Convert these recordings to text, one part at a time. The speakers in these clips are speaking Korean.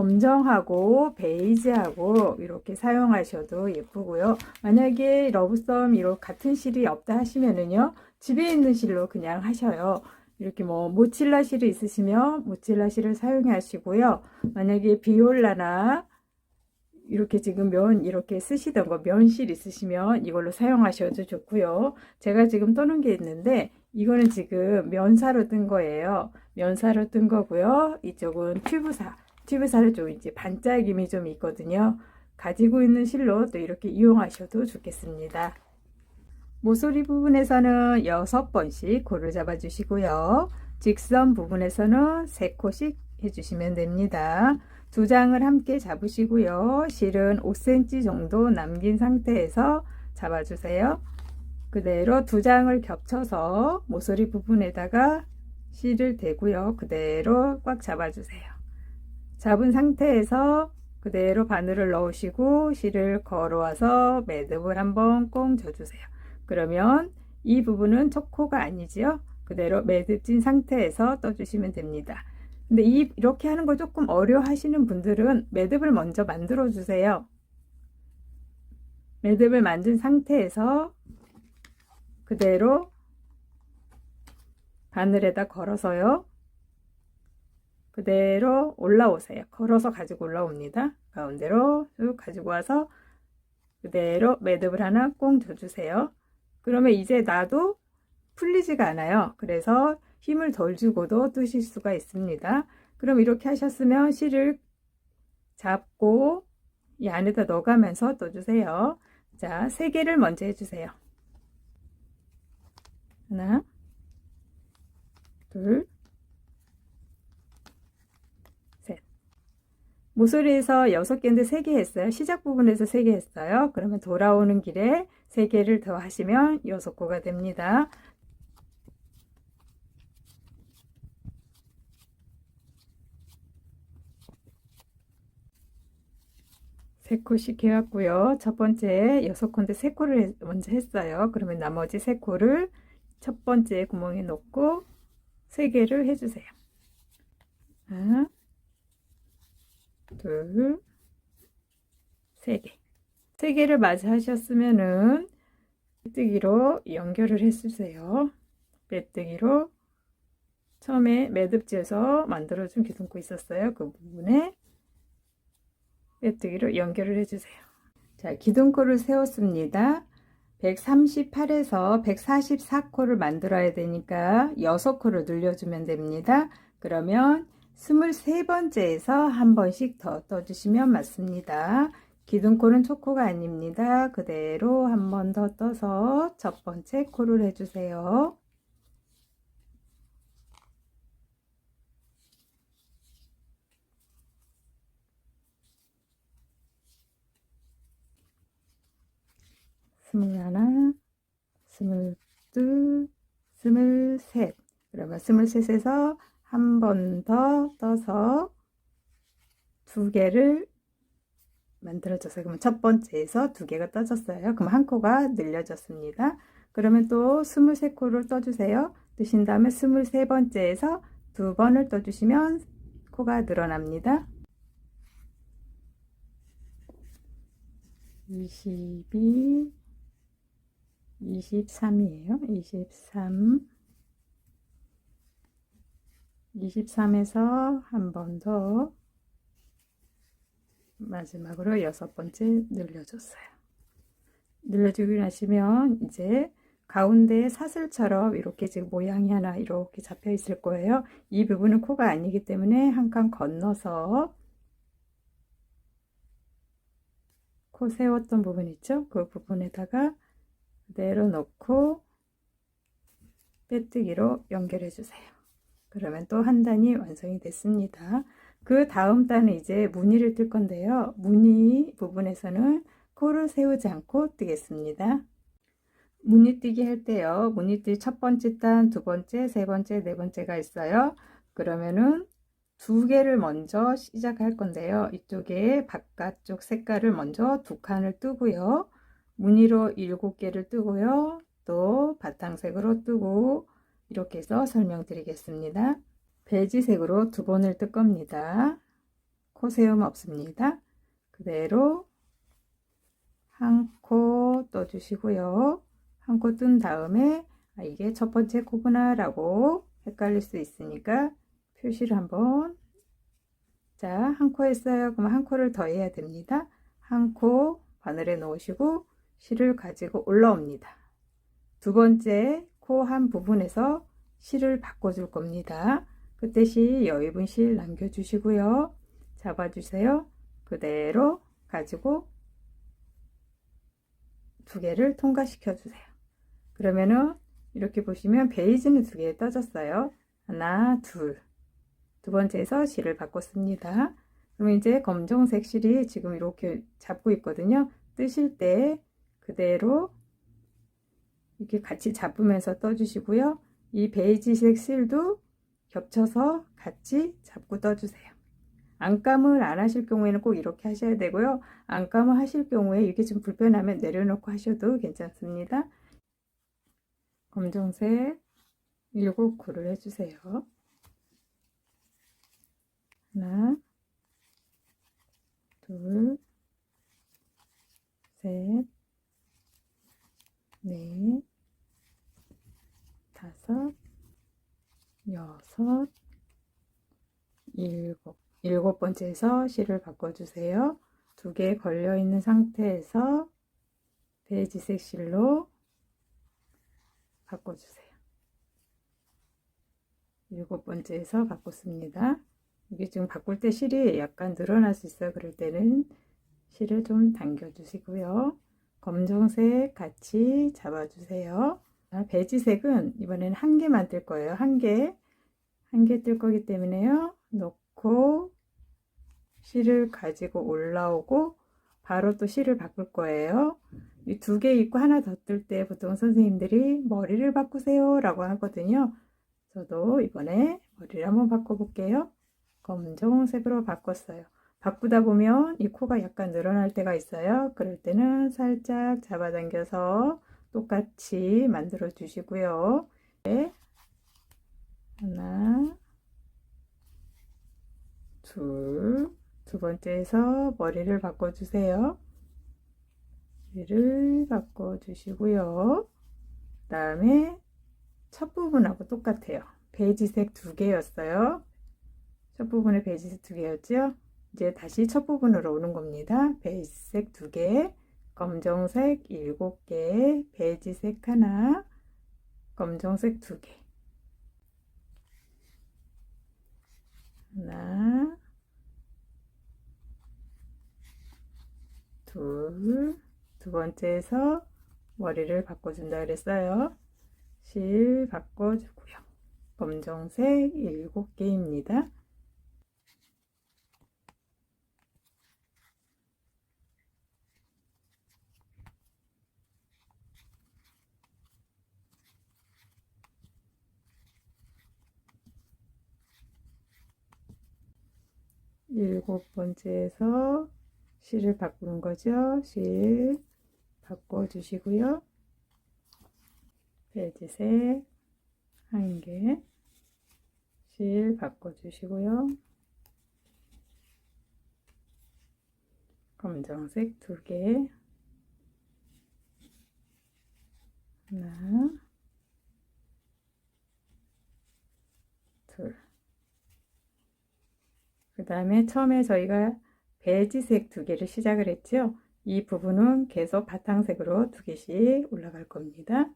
검정하고 베이지하고 이렇게 사용하셔도 예쁘고요. 만약에 러브썸 이렇게 같은 실이 없다 하시면은요, 집에 있는 실로 그냥 하셔요. 이렇게 뭐 모칠라 실이 있으시면 모칠라 실을 사용하시고요. 만약에 비올라나 이렇게 지금 면 이렇게 쓰시던 거 면실 있으시면 이걸로 사용하셔도 좋고요. 제가 지금 떠는 게 있는데 이거는 지금 면사로 뜬 거예요. 면사로 뜬 거고요. 이쪽은 튜브사를 좀 이제 반짝임이 좀 있거든요. 가지고 있는 실로 또 이렇게 이용하셔도 좋겠습니다. 모서리 부분에서는 6번씩 코를 잡아 주시고요. 직선 부분에서는 3코씩 해주시면 됩니다. 두 장을 함께 잡으시고요. 실은 5cm 정도 남긴 상태에서 잡아주세요. 그대로 두 장을 겹쳐서 모서리 부분에다가 실을 대고요. 그대로 꽉 잡아주세요. 잡은 상태에서 그대로 바늘을 넣으시고 실을 걸어와서 매듭을 한번 꽁 줘주세요. 그러면 이 부분은 첫 코가 아니지요. 그대로 매듭 진 상태에서 떠주시면 됩니다. 근데 이렇게 하는 거 조금 어려워 하시는 분들은 매듭을 먼저 만들어 주세요. 매듭을 만든 상태에서 그대로 바늘에다 걸어서요. 그대로 올라오세요. 걸어서 가지고 올라옵니다. 가운데로 쭉 가지고 와서 그대로 매듭을 하나 꽁 줘주세요. 그러면 이제 나도 풀리지가 않아요. 그래서 힘을 덜 주고도 뜨실 수가 있습니다. 그럼 이렇게 하셨으면 실을 잡고 이 안에다 넣어가면서 떠주세요. 자, 3개를 먼저 해주세요. 하나, 둘, 셋. 모서리에서 6개인데 3개 했어요. 시작 부분에서 3개 했어요. 그러면 돌아오는 길에 3개를 더 하시면 6코가 됩니다. 세 코씩 해왔고요. 첫 번째 6코인데 3코를 먼저 했어요. 그러면 나머지 3코를 첫 번째 구멍에 넣고 3개를 해주세요. 하나, 둘, 3개. 3개를 마저 하셨으면은 빼뜨기로 연결을 해주세요. 빼뜨기로 처음에 매듭지에서 만들어준 기둥코 있었어요. 그 부분에 빼뜨기로 연결을 해주세요. 자, 기둥코를 세웠습니다. 138에서 144코를 만들어야 되니까 6코를 늘려주면 됩니다. 그러면 23번째에서 한 번씩 더 떠주시면 맞습니다. 기둥코는 첫 코가 아닙니다. 그대로 한 번 더 떠서 첫 번째 코를 해주세요. 스물하나, 스물둘, 스물셋. 그러면 스물셋에서 한 번 더 떠서 2개를 만들어졌어요. 그러면 첫 번째에서 2개가 떠졌어요. 그럼 한 코가 늘려졌습니다. 그러면 또 23코를 떠주세요. 뜨신 다음에 23번째에서 2번을 떠주시면 코가 늘어납니다. 22, 23이에요. 23, 23에서 한 번 더 마지막으로 6번째 늘려줬어요. 늘려주고 나시면 이제 가운데 사슬처럼 이렇게 지금 모양이 하나 이렇게 잡혀 있을 거예요. 이 부분은 코가 아니기 때문에 한 칸 건너서 코 세웠던 부분 있죠? 그 부분에다가 그대로 놓고 빼뜨기로 연결해 주세요. 그러면 또 한 단이 완성이 됐습니다. 그 다음 단은 이제 무늬를 뜰 건데요. 무늬 부분에서는 코를 세우지 않고 뜨겠습니다. 무늬 뜨기 할 때요. 무늬 뜨기 첫 번째 단, 두 번째, 세 번째, 네 번째가 있어요. 그러면은 2개를 먼저 시작할 건데요. 이쪽에 바깥쪽 색깔을 먼저 2칸을 뜨고요. 무늬로 7개를 뜨고요. 또 바탕색으로 뜨고 이렇게 해서 설명드리겠습니다. 베이지색으로 2번을 뜰 겁니다. 코 세움 없습니다. 그대로 한 코 떠주시고요. 한 코 뜬 다음에 이게 첫 번째 코구나 라고 헷갈릴 수 있으니까 표시를 한번, 자, 한 코 했어요. 그럼 한 코를 더 해야 됩니다. 한 코 바늘에 넣으시고 실을 가지고 올라옵니다. 두 번째 코 한 부분에서 실을 바꿔줄 겁니다. 그때 실 여유분 실 남겨주시고요. 잡아주세요. 그대로 가지고 두 개를 통과시켜 주세요. 그러면은 이렇게 보시면 베이지는 두 개 떠졌어요. 하나, 둘. 두 번째에서 실을 바꿨습니다. 그럼 이제 검정색 실이 지금 이렇게 잡고 있거든요. 뜨실 때 그대로 이렇게 같이 잡으면서 떠주시고요. 이 베이지색 실도 겹쳐서 같이 잡고 떠주세요. 안감을 안 하실 경우에는 꼭 이렇게 하셔야 되고요. 안감을 하실 경우에 이게 좀 불편하면 내려놓고 하셔도 괜찮습니다. 검정색 7코를 해주세요. 하나, 둘, 셋, 넷, 다섯, 여섯, 일곱. 7번째에서 실을 바꿔주세요. 두 개 걸려 있는 상태에서 베이지색 실로 바꿔주세요. 7번째에서 바꿨습니다. 이게 지금 바꿀 때 실이 약간 늘어날 수 있어요. 그럴 때는 실을 좀 당겨 주시고요. 검정색 같이 잡아주세요. 베이지색은 이번에는 한 개만 뜰 거예요. 한 개 뜰 거기 때문에요. 놓고 실을 가지고 올라오고 바로 또 실을 바꿀 거예요. 이 두 개 있고 하나 더 뜰 때 보통 선생님들이 머리를 바꾸세요 라고 하거든요. 저도 이번에 머리를 한번 바꿔 볼게요. 검정색으로 바꿨어요. 바꾸다 보면 이 코가 약간 늘어날 때가 있어요. 그럴 때는 살짝 잡아당겨서 똑같이 만들어 주시고요. 네. 하나, 둘, 두 번째에서 머리를 바꿔주세요. 머리를 바꿔주시고요. 그 다음에 첫 부분하고 똑같아요. 베이지색 두 개였어요. 첫 부분에 베이지색 두 개였죠. 이제 다시 첫 부분으로 오는 겁니다. 베이지색 두 개, 검정색 7개, 베이지색 하나, 검정색 두 개. 하나, 둘, 두 번째에서 머리를 바꿔준다 그랬어요. 실 바꿔주고요. 검정색 7개입니다. 일곱 번째에서 실을 바꾸는 거죠. 실 바꿔주시고요. 베이지색 한 개, 실 바꿔주시고요. 검정색 두 개, 하나, 둘. 그 다음에 처음에 저희가 베이지색 두 개를 시작을 했죠. 이 부분은 계속 바탕색으로 두 개씩 올라갈 겁니다.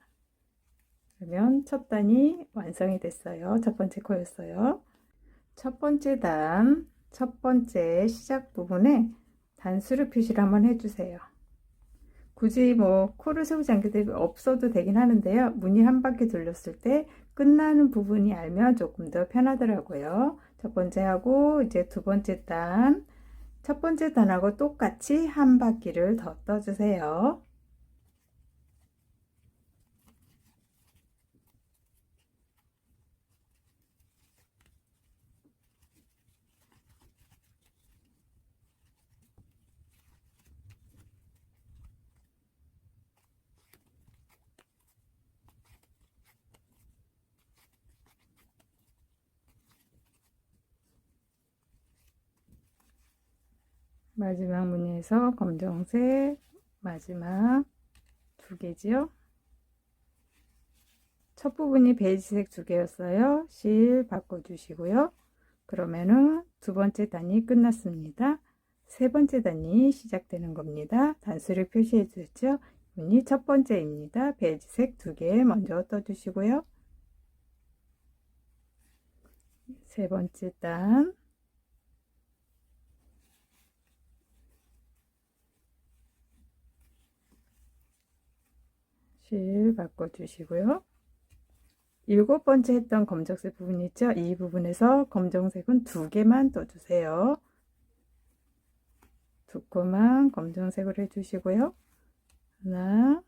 그러면 첫 단이 완성이 됐어요. 첫 번째 코였어요. 첫 번째 단, 첫 번째 시작 부분에 단수를 표시를 한번 해주세요. 굳이 뭐 코를 세우지 않게 없어도 되긴 하는데요. 무늬 한 바퀴 돌렸을 때 끝나는 부분이 알면 조금 더 편하더라고요. 첫 번째 하고 이제 두 번째 단, 첫 번째 단하고 똑같이 한 바퀴를 더 떠주세요. 마지막 무늬에서 검정색 마지막 두 개지요. 첫 부분이 베이지색 두 개였어요. 실 바꿔주시고요. 그러면은 두 번째 단이 끝났습니다. 세 번째 단이 시작되는 겁니다. 단수를 표시해 주셨죠? 이분이 첫 번째입니다. 베이지색 두 개 먼저 떠주시고요. 세 번째 단, 실 바꿔주시고요. 일곱 번째 했던 검정색 부분 있죠? 이 부분에서 검정색은 두 개만 떠주세요. 두 코만 검정색으로 해주시고요. 하나,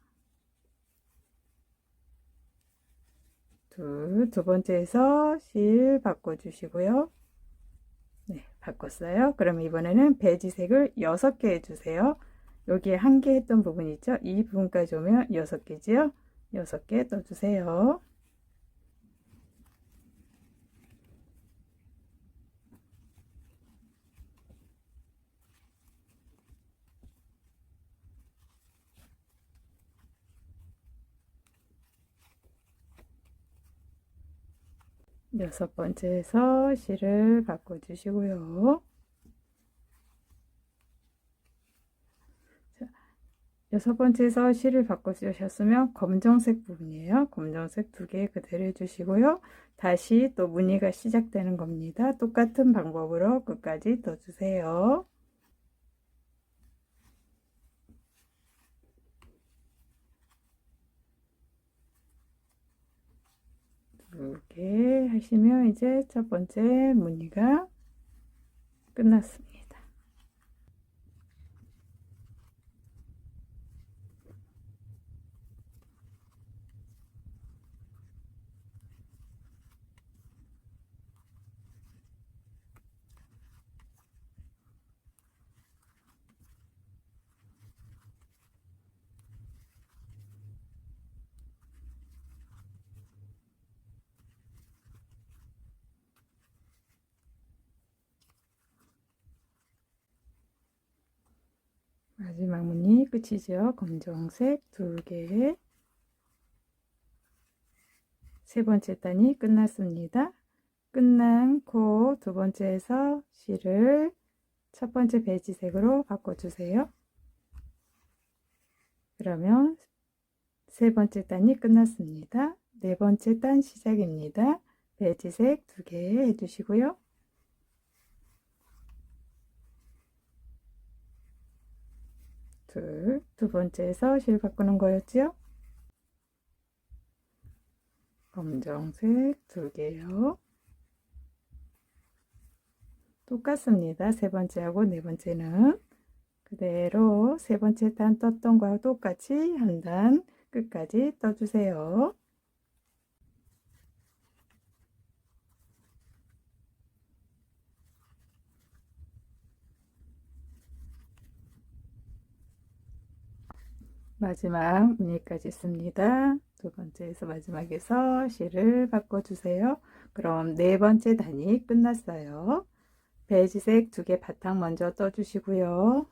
둘, 두 번째에서 실 바꿔주시고요. 네, 바꿨어요. 그럼 이번에는 베이지색을 6개 해주세요. 여기에 한 개 했던 부분 있죠? 이 부분까지 오면 6개지요? 6개 떠주세요. 여섯 번째에서 실을 바꿔주시고요. 자, 여섯 번째에서 실을 바꿔주셨으면 검정색 부분이에요. 검정색 두 개 그대로 해주시고요. 다시 또 무늬가 시작되는 겁니다. 똑같은 방법으로 끝까지 떠주세요. 두 개 하시면 이제 첫 번째 무늬가 끝났습니다. 마지막 무늬 끝이죠. 검정색 두 개. 세 번째 단이 끝났습니다. 끝난 코 두 번째에서 실을 첫 번째 베이지색으로 바꿔주세요. 그러면 세 번째 단이 끝났습니다. 네 번째 단 시작입니다. 베이지색 두 개 해주시고요. 두 번째에서 실 바꾸는 거였지요? 검정색 두 개요. 똑같습니다. 세 번째하고 네 번째는 그대로 세 번째 단 떴던 거와 똑같이 한 단 끝까지 떠주세요. 마지막 무늬까지 있습니다. 두 번째에서 마지막에서 실을 바꿔주세요. 그럼 네 번째 단이 끝났어요. 베이지색 두 개 바탕 먼저 떠주시고요.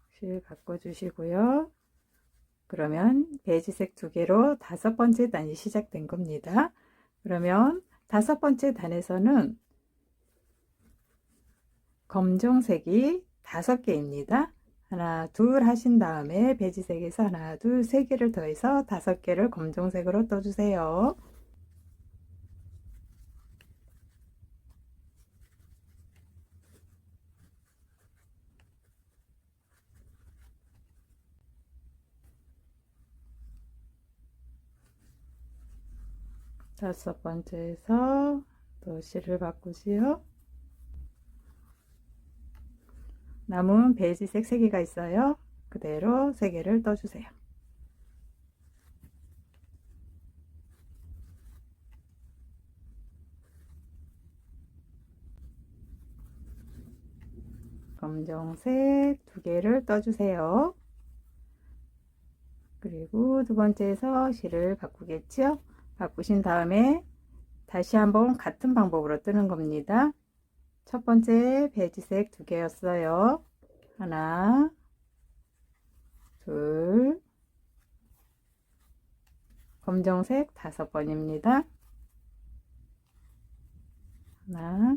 실 바꿔주시고요. 그러면 베이지색 두 개로 다섯 번째 단이 시작된 겁니다. 그러면 다섯 번째 단에서는 검정색이 5개입니다. 하나, 둘 하신 다음에 베이지색에서 하나, 둘, 세 개를 더해서 5개를 검정색으로 떠주세요. 다섯 번째에서 또 실을 바꾸시요. 남은 베이지색 3개가 있어요. 그대로 3개를 떠주세요. 검정색 2개를 떠주세요. 그리고 두 번째에서 실을 바꾸겠죠. 바꾸신 다음에 다시 한번 같은 방법으로 뜨는 겁니다. 첫 번째 베이지색 2개였어요. 하나, 둘, 검정색 5번입니다. 하나,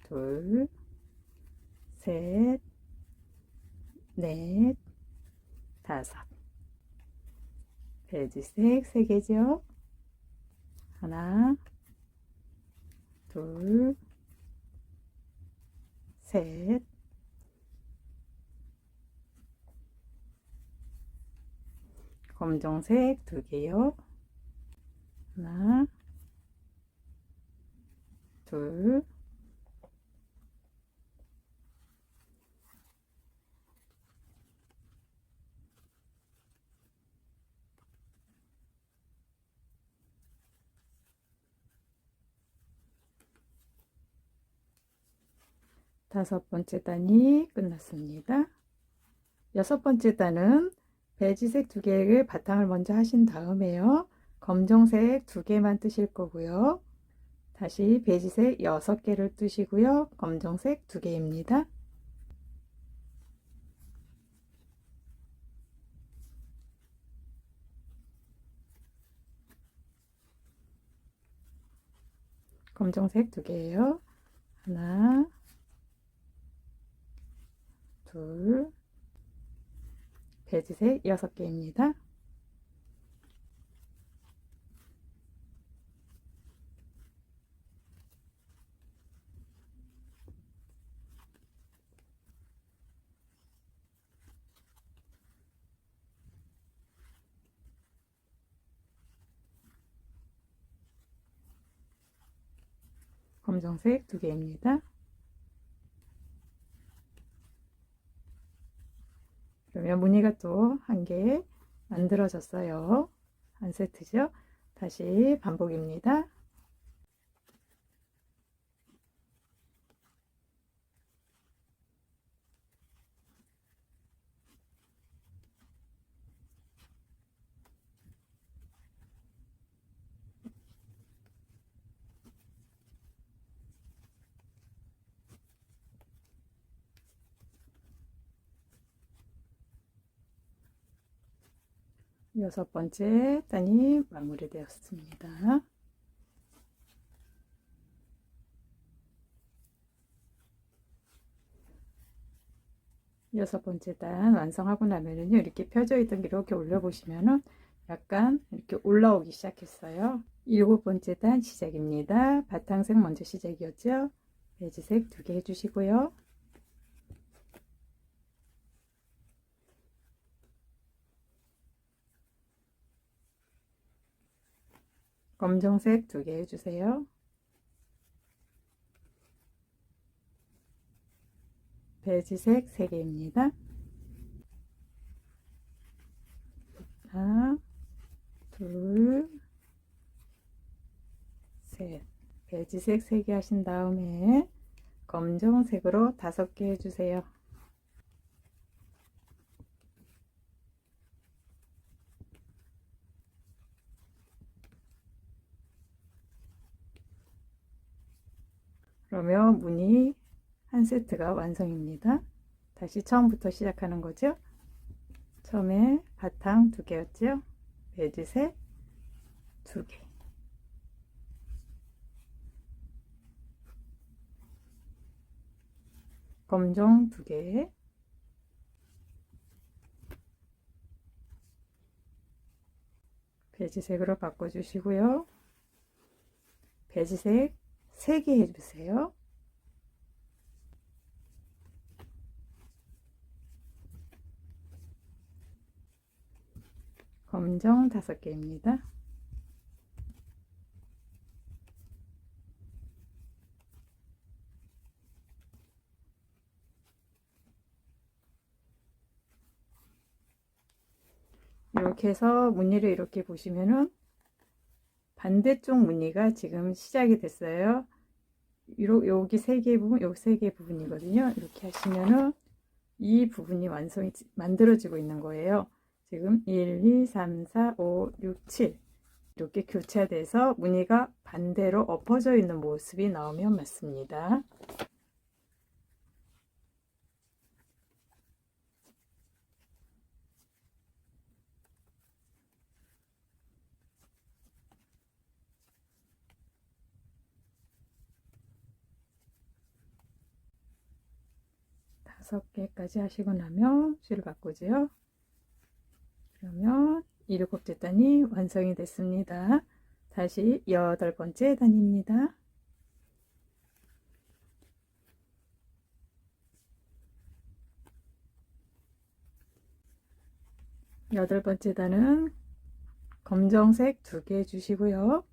둘, 셋, 넷, 5. 베이지색 3개죠. 하나, 둘, 셋, 검정색 2개요. 하나, 둘, 다섯 번째 단이 끝났습니다. 여섯 번째 단은 베이지색 2개를 바탕을 먼저 하신 다음에요. 검정색 2개만 뜨실 거고요. 다시 베이지색 6개를 뜨시고요. 검정색 2개입니다. 검정색 2개예요. 하나, 둘, 베이지색 6개입니다. 검정색 2개입니다. 그러면 무늬가 또 1개 만들어졌어요. 한 세트죠. 다시 반복입니다. 여섯 번째 단이 마무리되었습니다. 여섯 번째 단 완성하고 나면은요, 이렇게 펴져 있던 게 이렇게 올려보시면은 약간 이렇게 올라오기 시작했어요. 일곱 번째 단 시작입니다. 바탕색 먼저 시작이었죠. 베이지색 2개 해주시고요. 검정색 2개 해주세요. 베이지색 3개입니다. 하나, 둘, 셋. 베이지색 3개 하신 다음에 검정색으로 5개 해주세요. 그러면 무늬 한 세트가 완성입니다. 다시 처음부터 시작하는 거죠. 처음에 바탕 2개였죠. 베이지색 2개. 검정 2개. 베이지색으로 바꿔주시고요. 베이지색 3개 해주세요. 검정 5개입니다. 이렇게 해서 무늬를 이렇게 보시면은 반대쪽 무늬가 지금 시작이 됐어요. 여기 3개 부분, 여기 3개 부분이거든요. 이렇게 하시면은 이 부분이 완성이 만들어지고 있는 거예요. 지금 1, 2, 3, 4, 5, 6, 7 이렇게 교차돼서 무늬가 반대로 엎어져 있는 모습이 나오면 맞습니다. 다섯 개까지 하시고 나면 실을 바꾸지요. 그러면 7째 단이 완성이 됐습니다. 다시 8번째 단입니다. 8번째 단은 검정색 2개 주시고요.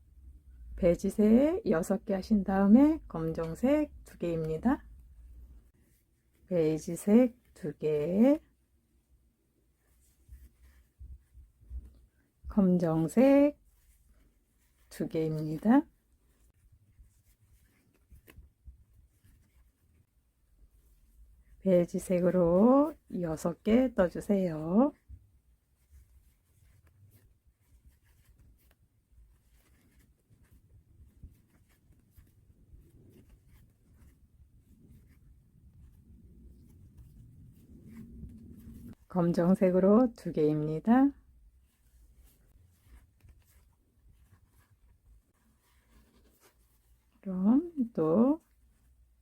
배지색 6개 하신 다음에 검정색 2개입니다. 베이지색 2개, 검정색 2개입니다. 베이지색으로 6개 떠주세요. 검정색으로 2개입니다. 그럼 또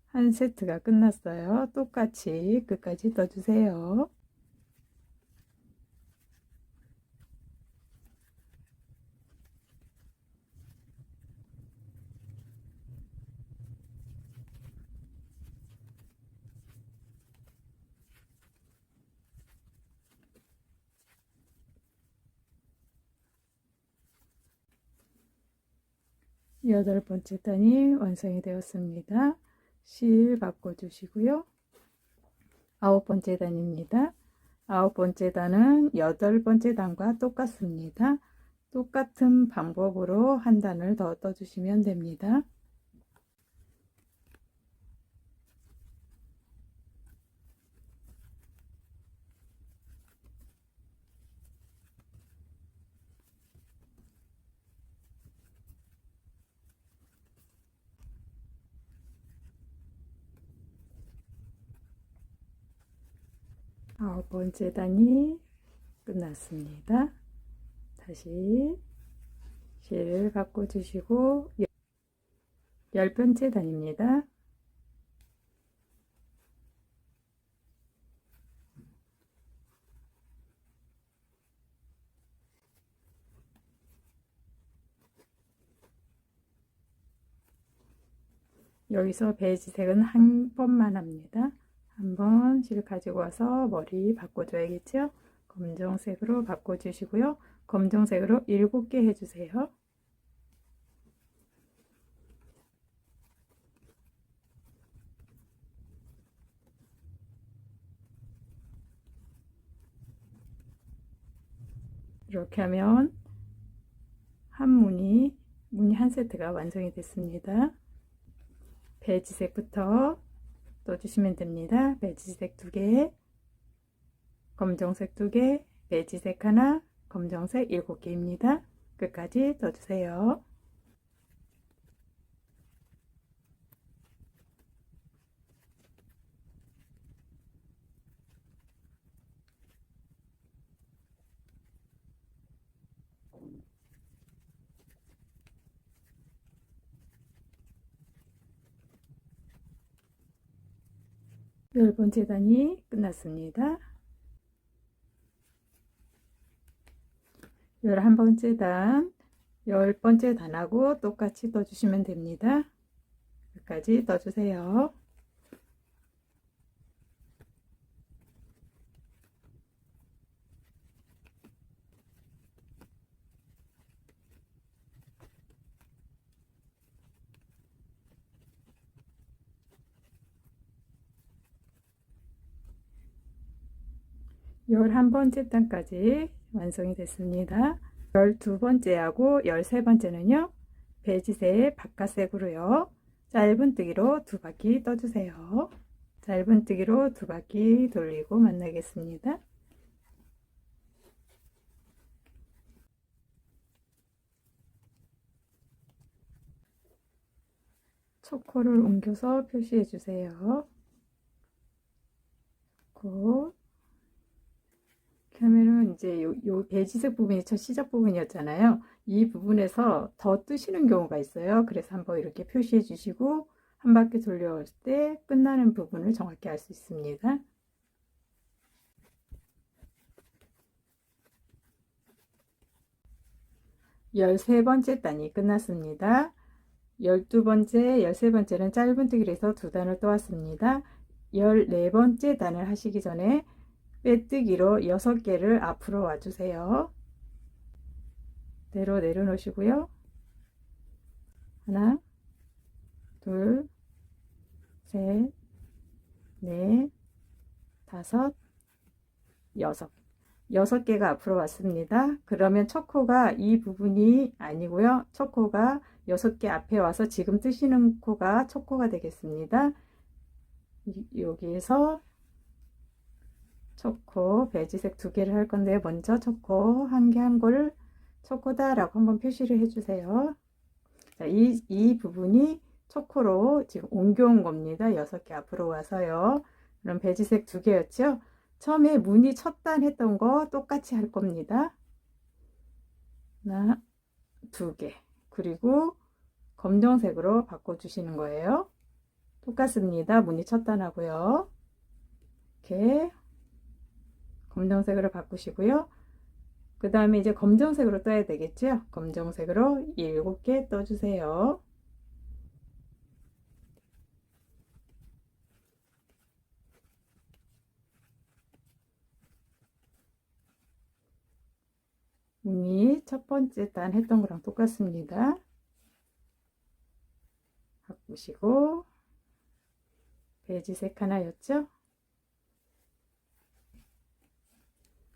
한 세트가 끝났어요. 똑같이 끝까지 떠주세요. 여덟 번째 단이 완성이 되었습니다. 실 바꿔주시고요. 9번째 단입니다. 9번째 단은 8번째 단과 똑같습니다. 똑같은 방법으로 한 단을 더 떠주시면 됩니다. 아홉 번째 단이 끝났습니다. 다시 실을 바꿔주시고 10번째 단입니다. 여기서 베이지색은 한 번만 합니다. 한 번 실 가지고 와서 머리 바꿔줘야겠죠? 검정색으로 바꿔주시고요. 검정색으로 7개 해주세요. 이렇게 하면 무늬 한 세트가 완성이 됐습니다. 베이지색부터 떠주시면 됩니다. 베이지색 2개, 검정색 2개, 베이지색 하나, 검정색 7개입니다. 끝까지 떠주세요. 열 번째 단이 끝났습니다. 11번째 단, 10번째 단하고 똑같이 떠주시면 됩니다. 끝까지 떠주세요. 열한 번째 단까지 완성이 됐습니다. 12번째하고 13번째는요. 베이지색 바깥색으로요. 짧은뜨기로 2바퀴 떠주세요. 짧은뜨기로 2바퀴 돌리고 만나겠습니다. 초코를 옮겨서 표시해 주세요. 초코. 이렇게 하면은 이제 요 베이지색 부분이 첫 시작 부분이었잖아요. 이 부분에서 더 뜨시는 경우가 있어요. 그래서 한번 이렇게 표시해 주시고 한 바퀴 돌려올 때 끝나는 부분을 정확히 알 수 있습니다. 13번째 단이 끝났습니다. 12번째, 13번째는 짧은뜨기를 해서 두 단을 떠왔습니다. 14번째 단을 하시기 전에 빼뜨기로 6개를 앞으로 와주세요. 대로 내려놓으시고요. 하나, 둘, 셋, 넷, 다섯, 여섯. 6개가 앞으로 왔습니다. 그러면 첫 코가 이 부분이 아니고요. 첫 코가 6개 앞에 와서 지금 뜨시는 코가 첫 코가 되겠습니다. 여기에서 첫 코 베이지색 2개를 할 건데 먼저 첫 코 한 개 한 거를 첫 코다 라고 한번 표시를 해 주세요. 자, 이 부분이 첫 코로 지금 옮겨온 겁니다. 6개 앞으로 와서요. 그럼 베이지색 2개였죠. 처음에 무늬 첫 단 했던 거 똑같이 할 겁니다. 하나, 2개. 그리고 검정색으로 바꿔주시는 거예요. 똑같습니다. 무늬 첫 단하고요. 이렇게 검정색으로 바꾸시고요. 그 다음에 이제 검정색으로 떠야 되겠죠. 검정색으로 7개 떠주세요. 무늬 첫 번째 단 했던 거랑 똑같습니다. 바꾸시고 베이지색 하나였죠.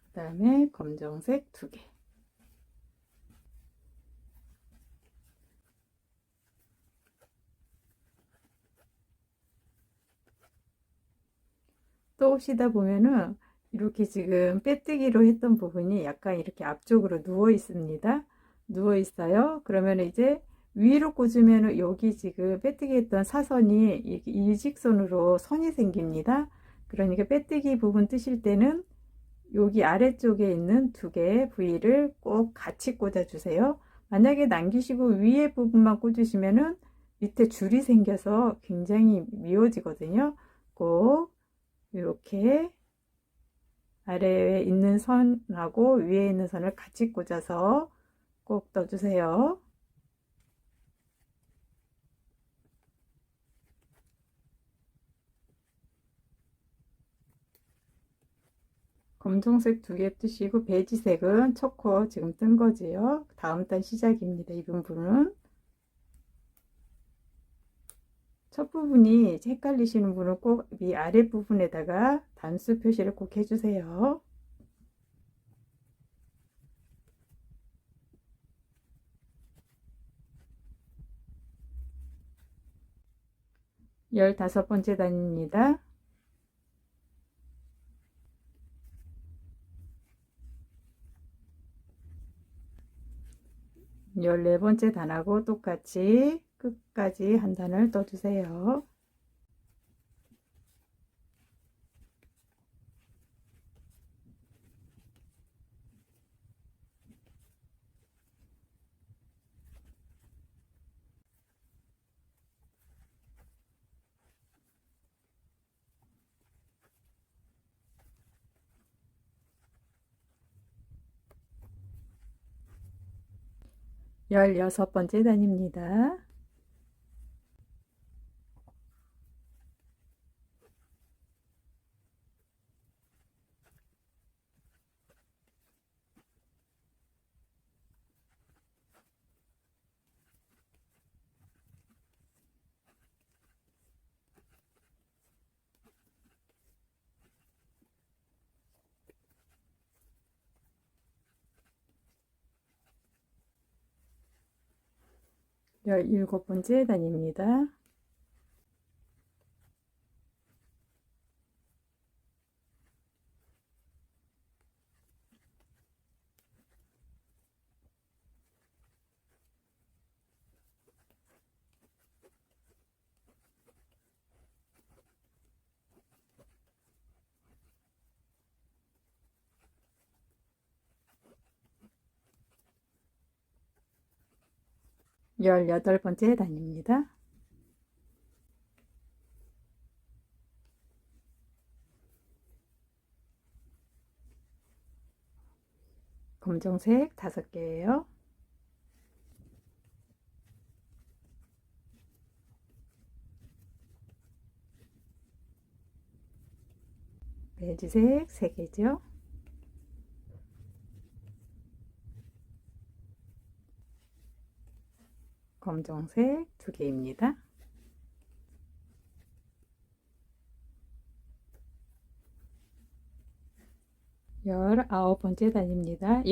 그 다음에 검정색 2개. 또 오시다 보면은 이렇게 지금 빼뜨기로 했던 부분이 약간 이렇게 앞쪽으로 누워 있습니다. 누워 있어요. 그러면 이제 위로 꽂으면 여기 지금 빼뜨기 했던 사선이 일직선으로 선이 생깁니다. 그러니까 빼뜨기 부분 뜨실 때는 여기 아래쪽에 있는 2개의 부위를 꼭 같이 꽂아 주세요. 만약에 남기시고 위에 부분만 꽂으시면은 밑에 줄이 생겨서 굉장히 미워지거든요. 꼭 이렇게 아래에 있는 선하고 위에 있는 선을 같이 꽂아서 꼭 떠주세요. 검정색 2개 뜨시고 베이지색은 첫 코 지금 뜬 거지요. 다음 단 시작입니다. 이 부분은 첫 부분이 헷갈리시는 분은 꼭 위 아래 부분에다가 단수 표시를 꼭 해주세요. 열다섯 번째 단입니다. 14번째 단하고 똑같이 끝까지 한 단을 떠주세요. 열여섯 번째 단입니다. 열일곱 번째 단입니다. 18번째 단입니다. 검정색 5개예요. 베이지색 3개죠. 검정색 2개입니다. 19번째 단입니다.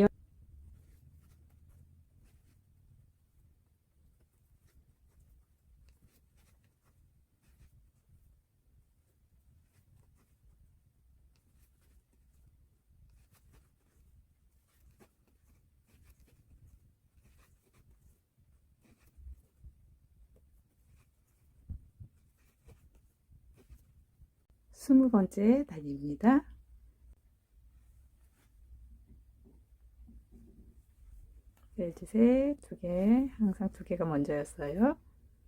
20번째 단입니다. 베이지색 2개, 항상 2개가 먼저였어요.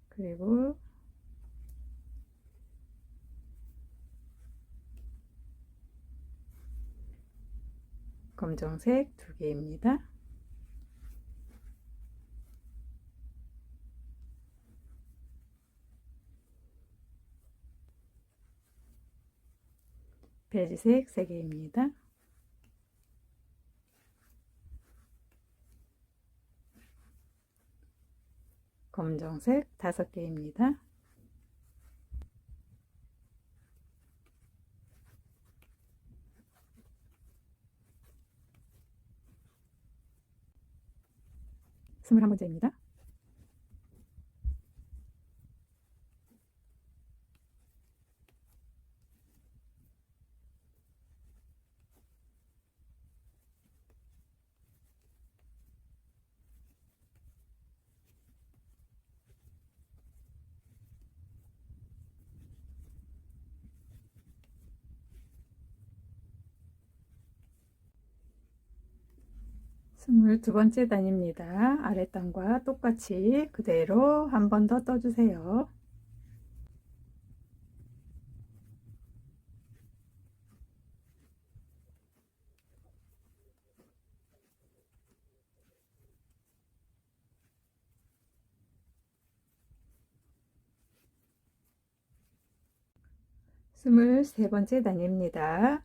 그리고 검정색 2개입니다. 베이지색 3개입니다. 검정색 5개입니다. 스물한 번째입니다. 스물두 번째 단입니다. 아랫단과 똑같이 그대로 한 번 더 떠주세요. 스물세 번째 단입니다.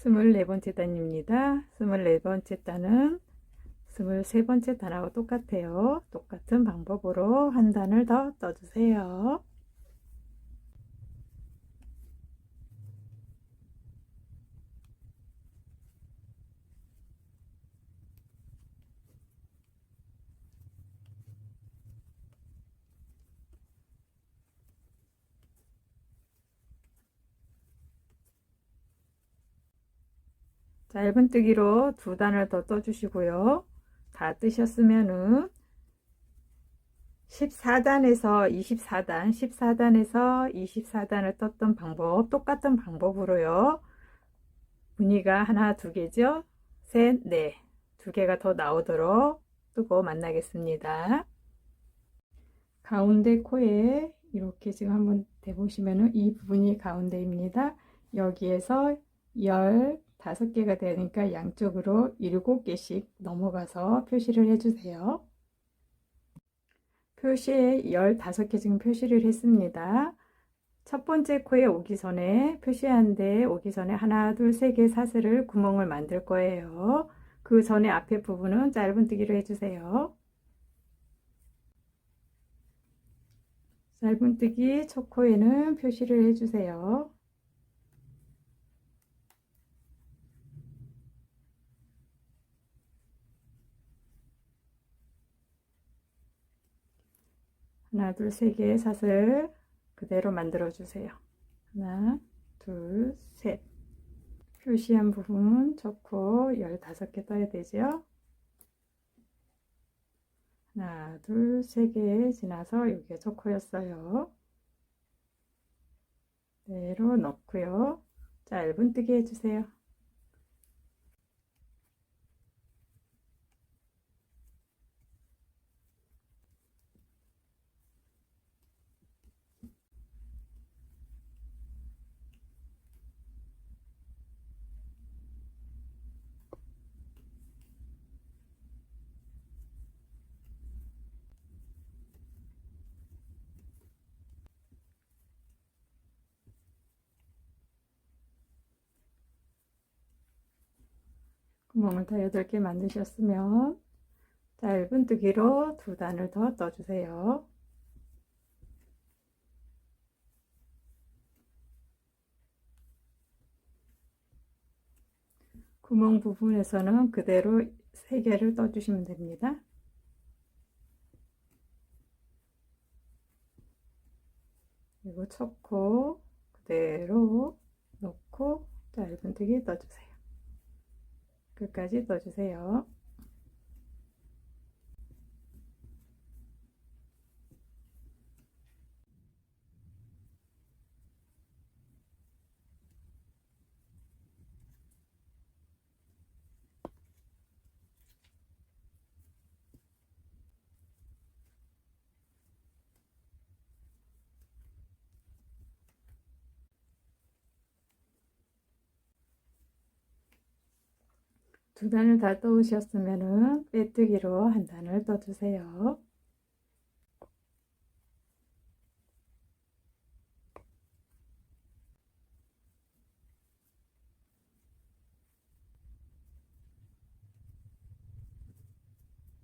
스물네 번째 단입니다. 스물네 번째 단은 23번째 단하고 똑같아요. 똑같은 방법으로 한 단을 더 떠주세요. 짧은뜨기로 2단을 더 떠주시고요. 다 뜨셨으면은 14단에서 24단, 14단에서 24단을 떴던 방법, 똑같은 방법으로요. 무늬가 하나, 2개죠? 셋, 넷. 2개가 더 나오도록 뜨고 만나겠습니다. 가운데 코에 이렇게 지금 한번 대보시면은 이 부분이 가운데입니다. 여기에서 15개가 되니까 양쪽으로 7개씩 넘어가서 표시를 해주세요. 표시에 15개 지금 표시를 했습니다. 첫 번째 코에 오기 전에 표시한 데 오기 전에 하나, 둘, 세 개 사슬을 구멍을 만들 거예요. 그 전에 앞에 부분은 짧은뜨기로 해주세요. 짧은뜨기 첫 코에는 표시를 해주세요. 하나, 둘, 세 개의 사슬 그대로 만들어 주세요. 하나, 둘, 셋. 표시한 부분 초코 15개 떠야 되죠. 하나, 둘, 세 개 지나서 여기가 초코였어요. 그대로 넣고요. 짧은뜨기 해주세요. 구멍을 다 8개 만드셨으면 짧은뜨기로 2단을 더 떠주세요. 구멍 부분에서는 그대로 3개를 떠주시면 됩니다. 그리고 초코 그대로 넣고 짧은뜨기 떠주세요. 끝까지 떠주세요. 두 단을 다 떠오셨으면은 빼뜨기로 한 단을 떠주세요.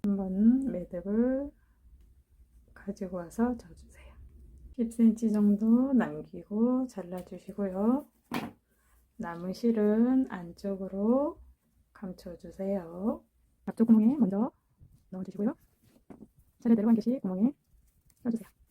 한번 매듭을 가지고 와서 져주세요. 10cm 정도 남기고 잘라주시고요. 남은 실은 안쪽으로 감춰주세요. 앞쪽 구멍에 먼저 넣어주시고요. 차례대로 한 개씩 구멍에 넣어주세요.